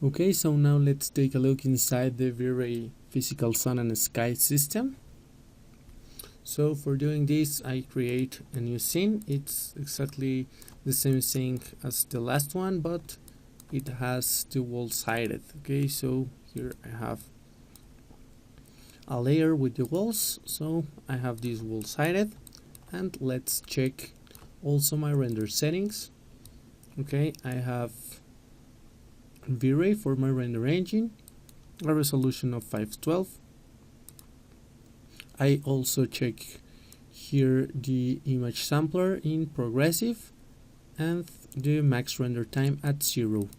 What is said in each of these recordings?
Okay, so now let's take a look inside the V-Ray physical sun and sky system. So for doing this, I create a new scene. It's exactly the same thing as the last one, but it has dual-sided. Okay, so here I have a layer with the walls, so I have this wall-sided, and let's check also my render settings. Okay, I have V-Ray for my render engine, a resolution of 512. I also check here the image sampler in progressive and the max render time at 0.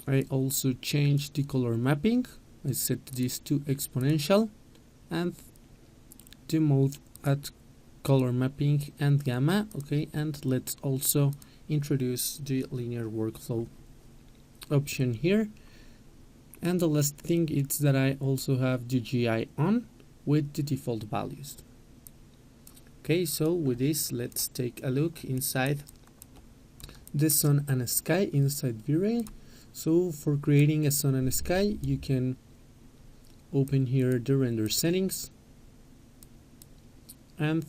I also change the color mapping. I set this to exponential and the mode at color mapping and gamma. Okay, and let's also introduce the linear workflow option here. And the last thing is that I also have the GI on with the default values. Okay, so with this, let's take a look inside the sun and sky inside V-Ray. So for creating a sun and sky, you can open here the render settings and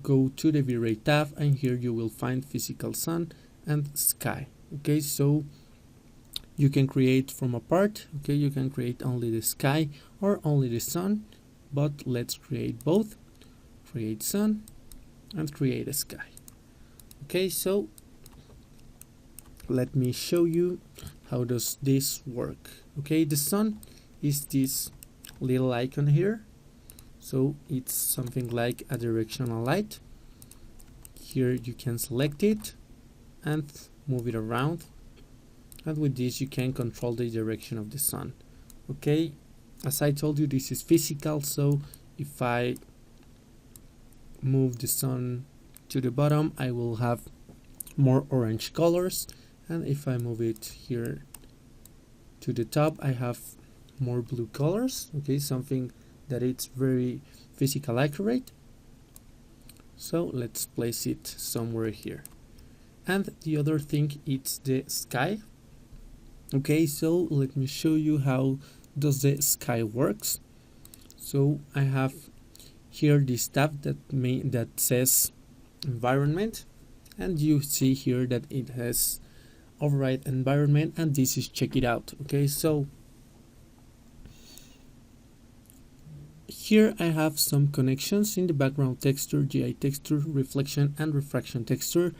go to the V-Ray tab, and here you will find physical sun and sky. Okay, so you can create from a part. Okay, you can create only the sky or only the sun, but let's create both. Create sun and create a sky. Okay, so let me show you how does this work. Okay, the sun is this little icon here, so it's something like a directional light. Here you can select it and move it around, and with this you can control the direction of the sun. Okay, as I told you, this is physical, so if I move the sun to the bottom, I will have more orange colors, and if I move it here to the top, I have more blue colors. Okay, something that it's very physical accurate. So let's place it somewhere here. And the other thing is the sky. Okay, so let me show you how does the sky works. So I have here this tab that says environment, and you see here that it has override environment, and this is check it out. Okay, so here I have some connections in the background texture, GI texture, reflection and refraction texture,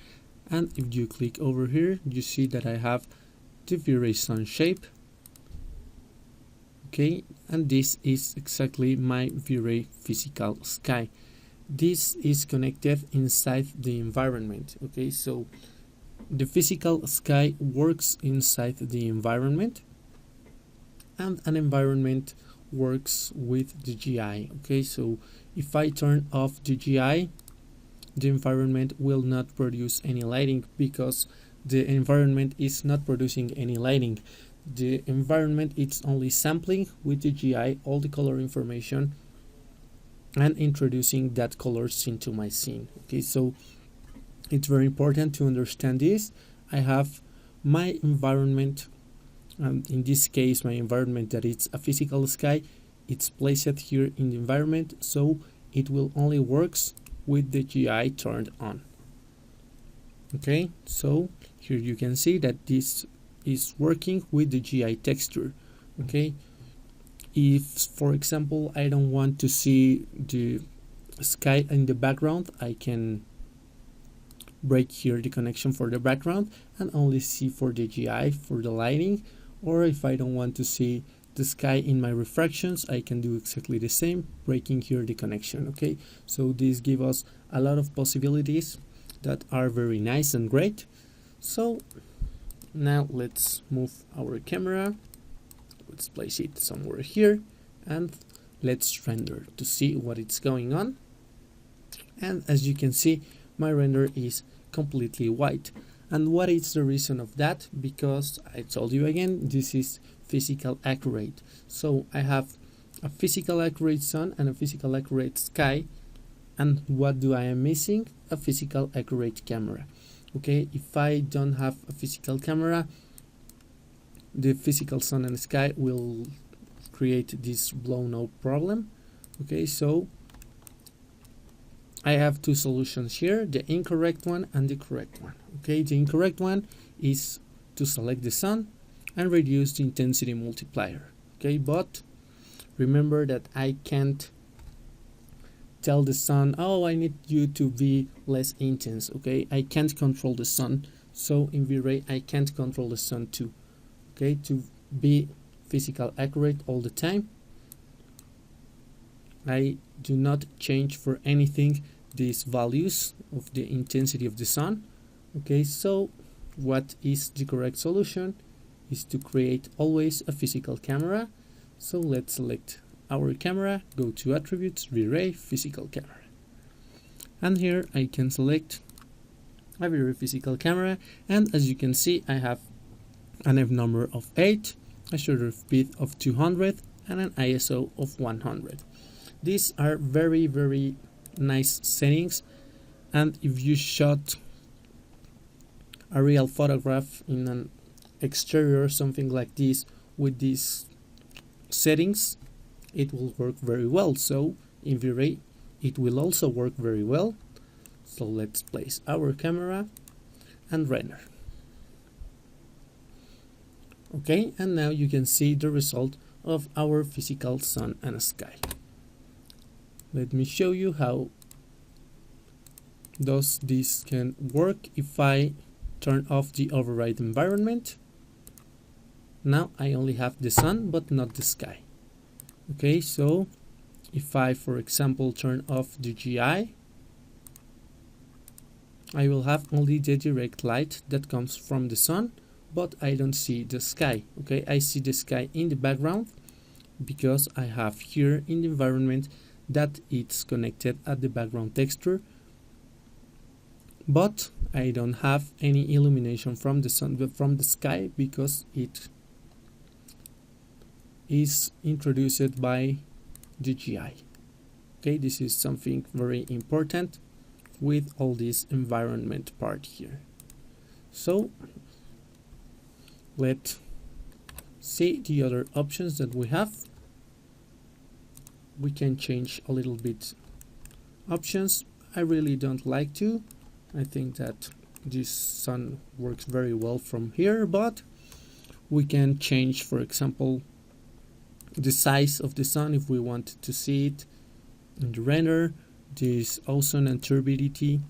and if you click over here, you see that I have the V-Ray sun shape. Okay, and this is exactly my V-Ray physical sky. This is connected inside the environment. Okay, so the physical sky works inside the environment, and an environment works with the GI. Okay, so if I turn off the GI, the environment will not produce any lighting, because the environment is not producing any lighting. The environment is only sampling with the GI all the color information and introducing that colors into my scene. Okay, so it's very important to understand this. I have my environment, and in this case my environment that it's a physical sky, it's placed here in the environment, so it will only works with the GI turned on. Okay, so here you can see that this is working with the GI texture. Okay, if for example I don't want to see the sky in the background, I can break here the connection for the background and only see for the GI for the lighting. Or if I don't want to see the sky in my refractions, I can do exactly the same, breaking here the connection. Okay, so this gives us a lot of possibilities that are very nice and great. So now let's move our camera, let's place it somewhere here, and let's render to see what is going on. And as you can see, my render is completely white. And what is the reason of that? Because I told you again, this is physical accurate. So I have a physical accurate sun and a physical accurate sky. And what do I am missing? A physical accurate camera. Okay, if I don't have a physical camera, the physical sun and sky will create this blown out problem. Okay, so I have two solutions here, the incorrect one and the correct one. Okay, the incorrect one is to select the sun and reduce the intensity multiplier. Okay, but remember that I can't tell the sun, oh, I need you to be less intense. Okay, I can't control the sun, so in V-Ray I can't control the sun too. Okay, to be physical accurate all the time, I do not change for anything these values of the intensity of the sun. Okay, so what is the correct solution is to create always a physical camera. So let's select our camera, go to attributes, V-Ray, physical camera. And here I can select a V-Ray physical camera, and as you can see I have an F number of 8, a shutter speed of 200 and an ISO of 100. These are very nice settings, and if you shot a real photograph in an exterior, something like this, with these settings, it will work very well. So in V-Ray it will also work very well. So let's place our camera and render. Okay, and now you can see the result of our physical sun and sky. Let me show you how does this can work if I turn off the override environment. Now I only have the sun but not the sky. Okay, so if I, for example, turn off the GI, I will have only the direct light that comes from the sun, but I don't see the sky. Okay, I see the sky in the background because I have here in the environment that it's connected at the background texture, but I don't have any illumination from the sun, from the sky, because it is introduced by the GI. Okay, this is something very important with all this environment part here. So let's see the other options that we have. We can change a little bit options. I really don't like to. I think that this sun works very well from here, but we can change, for example, the size of the sun if we want to see it in the render. This ozone and turbidity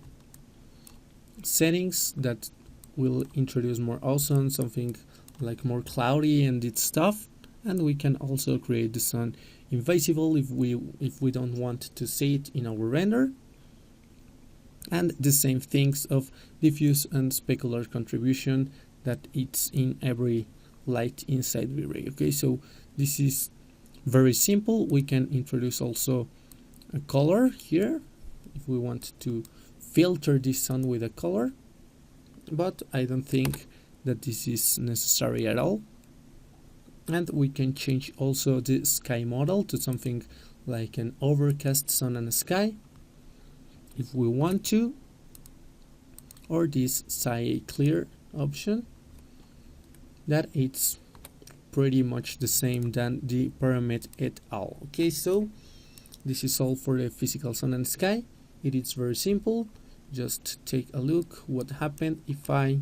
settings that will introduce more ozone, something like more cloudy and its stuff. And we can also create the sun invisible if we don't want to see it in our render. And the same things of diffuse and specular contribution that it's in every light inside V-Ray. Okay, so this is very simple. We can introduce also a color here if we want to filter this sun with a color, but I don't think that this is necessary at all. And we can change also the sky model to something like an overcast sun and sky if we want to, or this sky clear option that it's pretty much the same than the Paramet et al. Okay, so this is all for the physical sun and sky. It is very simple. Just take a look what happened if I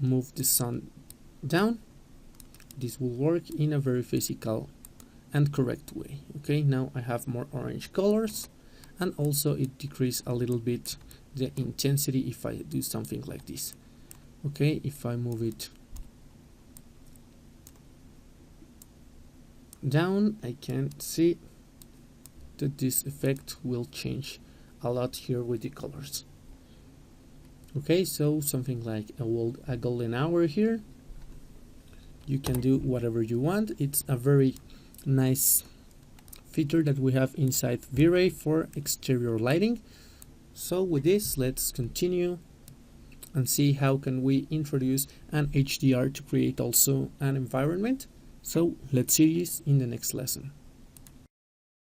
move the sun down. This will work in a very physical and correct way. Okay, now I have more orange colors, and also it decreases a little bit the intensity if I do something like this. Okay, if I move it down, I can see that this effect will change a lot here with the colors. Okay, so something like a golden hour here. You can do whatever you want. It's a very nice feature that we have inside V-Ray for exterior lighting. So with this, let's continue and see how can we introduce an HDR to create also an environment. So let's see this in the next lesson.